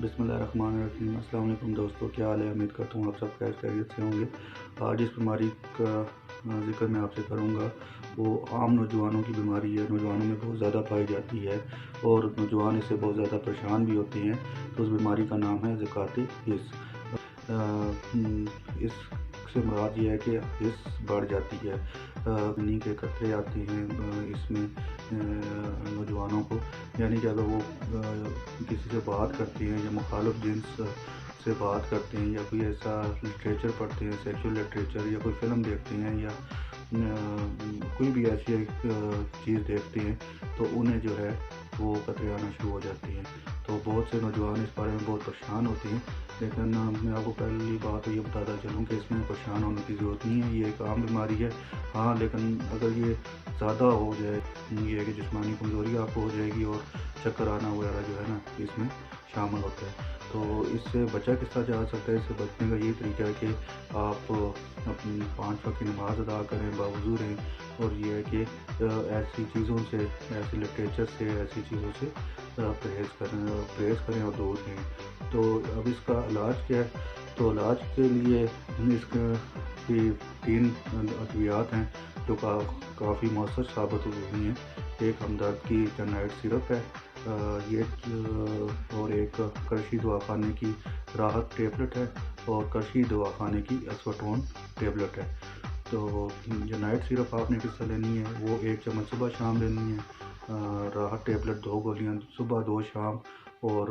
بسم اللہ الرحمن الرحیم۔ السلام علیکم دوستو، کیا حال ہے؟ امید کرتا ہوں آپ سب خیریت سے ہوں گے۔ آج اس بیماری کا ذکر میں آپ سے کروں گا، وہ عام نوجوانوں کی بیماری ہے، نوجوانوں میں بہت زیادہ پائی جاتی ہے اور نوجوان اس سے بہت زیادہ پریشان بھی ہوتے ہیں۔ تو اس بیماری کا نام ہے زکوٰۃ حس۔ اس سے مراد یہ ہے کہ حس بڑھ جاتی ہے، منی کے قطرے آتے ہیں اس میں نوجوانوں کو، یعنی کہ اگر وہ کسی سے بات کرتے ہیں یا مخالف جنس سے بات کرتے ہیں یا کوئی ایسا لٹریچر پڑھتے ہیں، سیکشول لٹریچر، یا کوئی فلم دیکھتے ہیں یا کوئی بھی ایسی چیز دیکھتے ہیں تو انہیں جو ہے وہ قطرے آنا شروع ہو جاتے ہیں۔ تو بہت سے نوجوان اس بارے میں بہت پریشان ہوتے ہیں، لیکن میں آپ کو پہلی بات یہ بتاتا چلوں کہ اس میں پریشان ہونے کی ضرورت نہیں ہے، یہ ایک عام بیماری ہے۔ ہاں، لیکن اگر یہ زیادہ ہو جائے، یہ ہے کہ جسمانی کمزوری آپ کو ہو جائے گی اور چکر آنا وغیرہ جو ہے نا اس میں شامل ہوتا ہے۔ تو اس سے بچا کس طرح جا سکتا ہے؟ اس سے بچنے کا یہ طریقہ ہے کہ آپ اپنی 5 وقت کی نماز ادا کریں، باوضو رہیں، اور یہ ہے کہ ایسی چیزوں سے، ایسے لٹریچر سے، ایسی چیزوں سے پرہیز کریں اور دور رہیں۔ تو اب اس کا علاج کیا ہے؟ تو علاج کے لیے اس کی 3 ادویات ہیں جو کافی مؤثر ثابت ہوئی ہیں۔ ایک ہمدرد کی جنائٹ سرپ ہے، اور ایک کرشی دواخانے کی راحت ٹیبلٹ ہے، اور کرشی دواخانے کی اسوٹون ٹیبلٹ ہے۔ تو جنائٹ سرپ آپ نے کس طرح لینی ہے؟ وہ 1 چمچ صبح شام لینی ہے۔ راحت ٹیبلٹ 2 گولیاں صبح 2 شام، اور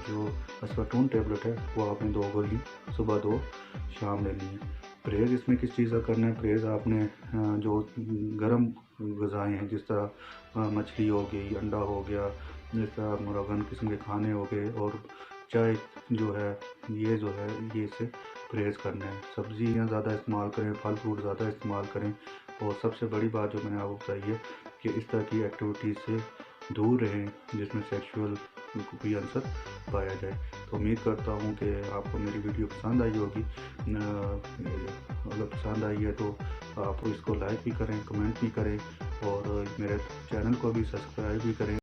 جو اسوٹون ٹیبلٹ ہے وہ آپ نے 2 گولی صبح 2 شام لینی ہے۔ پرہیز اس میں کس چیز کا کرنا ہے؟ پرہیز آپ نے جو گرم غذائیں ہیں، جس طرح مچھلی ہو گئی، انڈا ہو گیا، جس طرح مرغن قسم کے کھانے ہو گئے، اور چائے جو ہے یہ سے پرہیز کرنا ہے۔ سبزیاں زیادہ استعمال کریں، پھل فروٹ زیادہ استعمال کریں، اور سب سے بڑی بات جو میں نے آپ کو بتائی ہے کہ اس طرح کی ایکٹیویٹیز سے دور رہیں جس میں سیکشول کوئی عنصر پایا جائے۔ تو امید کرتا ہوں کہ آپ کو میری ویڈیو پسند آئی ہوگی۔ اگر پسند آئی ہے تو آپ اس کو لائک بھی کریں، کمنٹ بھی کریں، اور میرے چینل کو بھی سبسکرائب بھی کریں۔